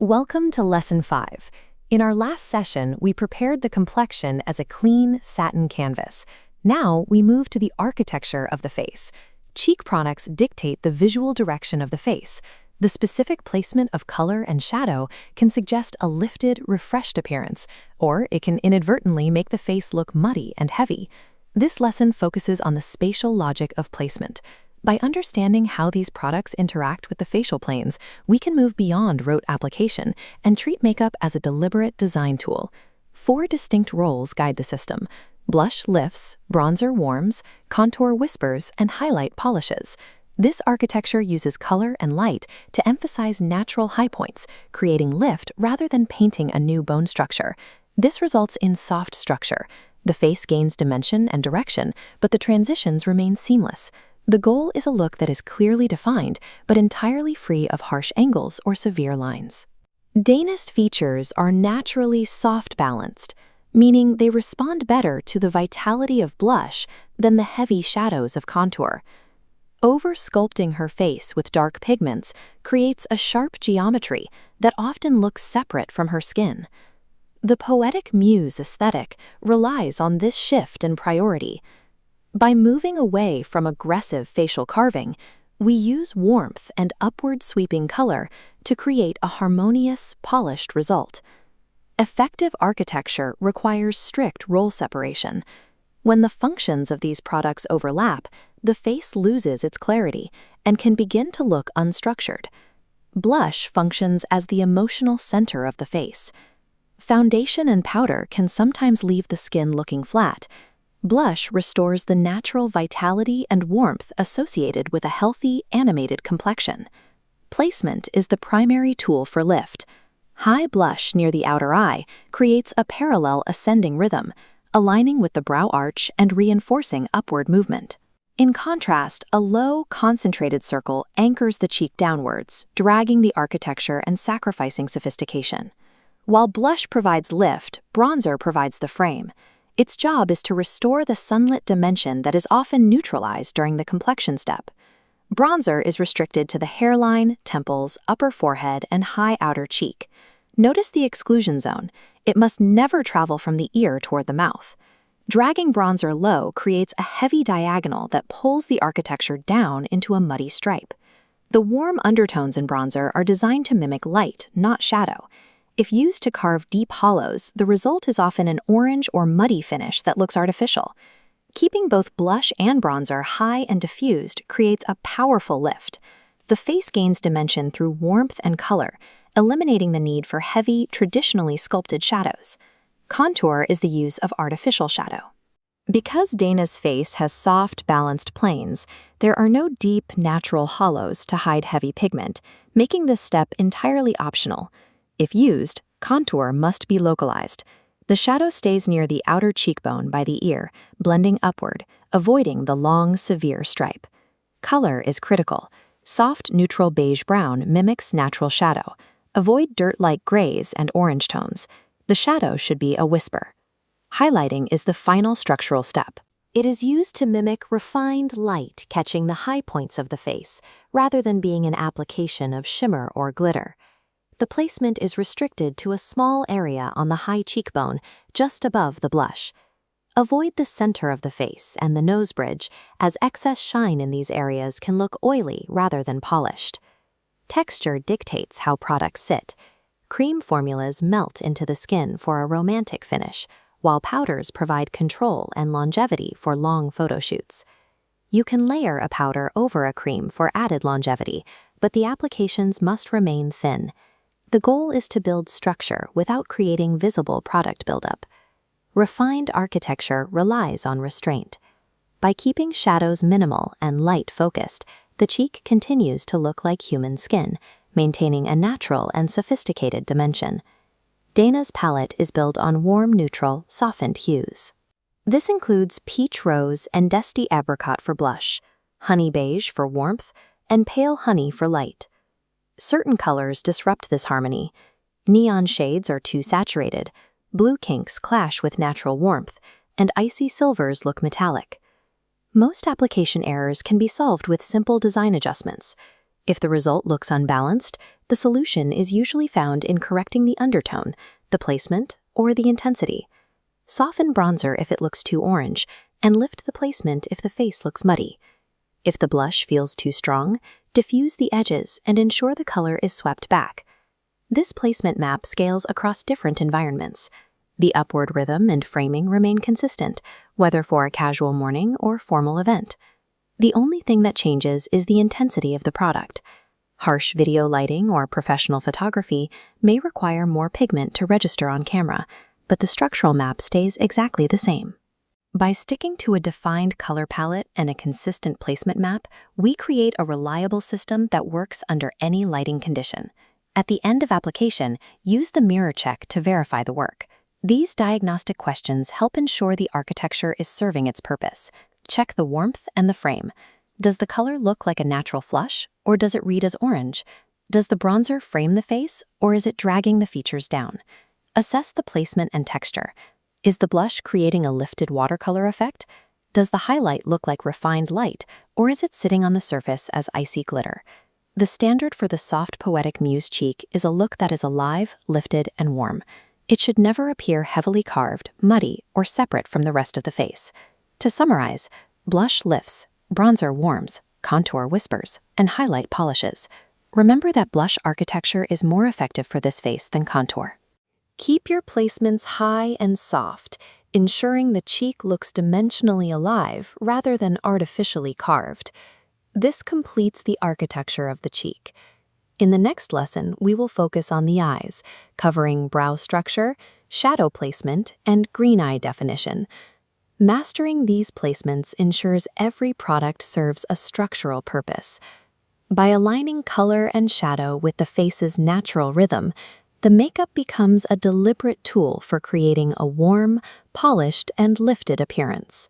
Welcome to Lesson 5. In our last session, we prepared the complexion as a clean satin canvas. Now we move to the architecture of the face. Cheek products dictate the visual direction of the face. The specific placement of color and shadow can suggest a lifted, refreshed appearance, or it can inadvertently make the face look muddy and heavy. This lesson focuses on the spatial logic of placement. By understanding how these products interact with the facial planes, we can move beyond rote application and treat makeup as a deliberate design tool. 4 distinct roles guide the system: blush lifts, bronzer warms, contour whispers, and highlight polishes. This architecture uses color and light to emphasize natural high points, creating lift rather than painting a new bone structure. This results in soft structure. The face gains dimension and direction, but the transitions remain seamless. The goal is a look that is clearly defined, but entirely free of harsh angles or severe lines. Dana's features are naturally soft-balanced, meaning they respond better to the vitality of blush than the heavy shadows of contour. Over-sculpting her face with dark pigments creates a sharp geometry that often looks separate from her skin. The Poetic Muse aesthetic relies on this shift in priority. By moving away from aggressive facial carving, we use warmth and upward-sweeping color to create a harmonious, polished result. Effective architecture requires strict role separation. When the functions of these products overlap, the face loses its clarity and can begin to look unstructured. Blush functions as the emotional center of the face. Foundation and powder can sometimes leave the skin looking flat. Blush restores the natural vitality and warmth associated with a healthy, animated complexion. Placement is the primary tool for lift. High blush near the outer eye creates a parallel ascending rhythm, aligning with the brow arch and reinforcing upward movement. In contrast, a low, concentrated circle anchors the cheek downwards, dragging the architecture and sacrificing sophistication. While blush provides lift, bronzer provides the frame. Its job is to restore the sunlit dimension that is often neutralized during the complexion step. Bronzer is restricted to the hairline, temples, upper forehead, and high outer cheek. Notice the exclusion zone. It must never travel from the ear toward the mouth. Dragging bronzer low creates a heavy diagonal that pulls the architecture down into a muddy stripe. The warm undertones in bronzer are designed to mimic light, not shadow. If used to carve deep hollows, the result is often an orange or muddy finish that looks artificial. Keeping both blush and bronzer high and diffused creates a powerful lift. The face gains dimension through warmth and color, eliminating the need for heavy, traditionally sculpted shadows. Contour is the use of artificial shadow. Because Dana's face has soft, balanced planes, there are no deep, natural hollows to hide heavy pigment, making this step entirely optional. If used, contour must be localized. The shadow stays near the outer cheekbone by the ear, blending upward, avoiding the long, severe stripe. Color is critical. Soft, neutral beige-brown mimics natural shadow. Avoid dirt-like grays and orange tones. The shadow should be a whisper. Highlighting is the final structural step. It is used to mimic refined light catching the high points of the face, rather than being an application of shimmer or glitter. The placement is restricted to a small area on the high cheekbone, just above the blush. Avoid the center of the face and the nose bridge, as excess shine in these areas can look oily rather than polished. Texture dictates how products sit. Cream formulas melt into the skin for a romantic finish, while powders provide control and longevity for long photo shoots. You can layer a powder over a cream for added longevity, but the applications must remain thin. The goal is to build structure without creating visible product buildup. Refined architecture relies on restraint. By keeping shadows minimal and light-focused, the cheek continues to look like human skin, maintaining a natural and sophisticated dimension. Dana's palette is built on warm, neutral, softened hues. This includes peach rose and dusty apricot for blush, honey beige for warmth, and pale honey for light. Certain colors disrupt this harmony. Neon shades are too saturated, blue kinks clash with natural warmth, and icy silvers look metallic. Most application errors can be solved with simple design adjustments. If the result looks unbalanced, The solution is usually found in correcting the undertone, the placement, or the intensity. Soften bronzer if it looks too orange, and lift the placement if the face looks muddy. If the blush feels too strong, diffuse the edges and ensure the color is swept back. This placement map scales across different environments. The upward rhythm and framing remain consistent, whether for a casual morning or formal event. The only thing that changes is the intensity of the product. Harsh video lighting or professional photography may require more pigment to register on camera, but the structural map stays exactly the same. By sticking to a defined color palette and a consistent placement map, we create a reliable system that works under any lighting condition. At the end of application, use the mirror check to verify the work. These diagnostic questions help ensure the architecture is serving its purpose. Check the warmth and the frame. Does the color look like a natural flush, or does it read as orange? Does the bronzer frame the face, or is it dragging the features down? Assess the placement and texture. Is the blush creating a lifted watercolor effect? Does the highlight look like refined light, or is it sitting on the surface as icy glitter? The standard for the soft Poetic Muse cheek is a look that is alive, lifted, and warm. It should never appear heavily carved, muddy, or separate from the rest of the face. To summarize, blush lifts, bronzer warms, contour whispers, and highlight polishes. Remember that blush architecture is more effective for this face than contour. Keep your placements high and soft, ensuring the cheek looks dimensionally alive rather than artificially carved. This completes the architecture of the cheek. In the next lesson, we will focus on the eyes, covering brow structure, shadow placement, and green eye definition. Mastering these placements ensures every product serves a structural purpose. By aligning color and shadow with the face's natural rhythm, the makeup becomes a deliberate tool for creating a warm, polished, and lifted appearance.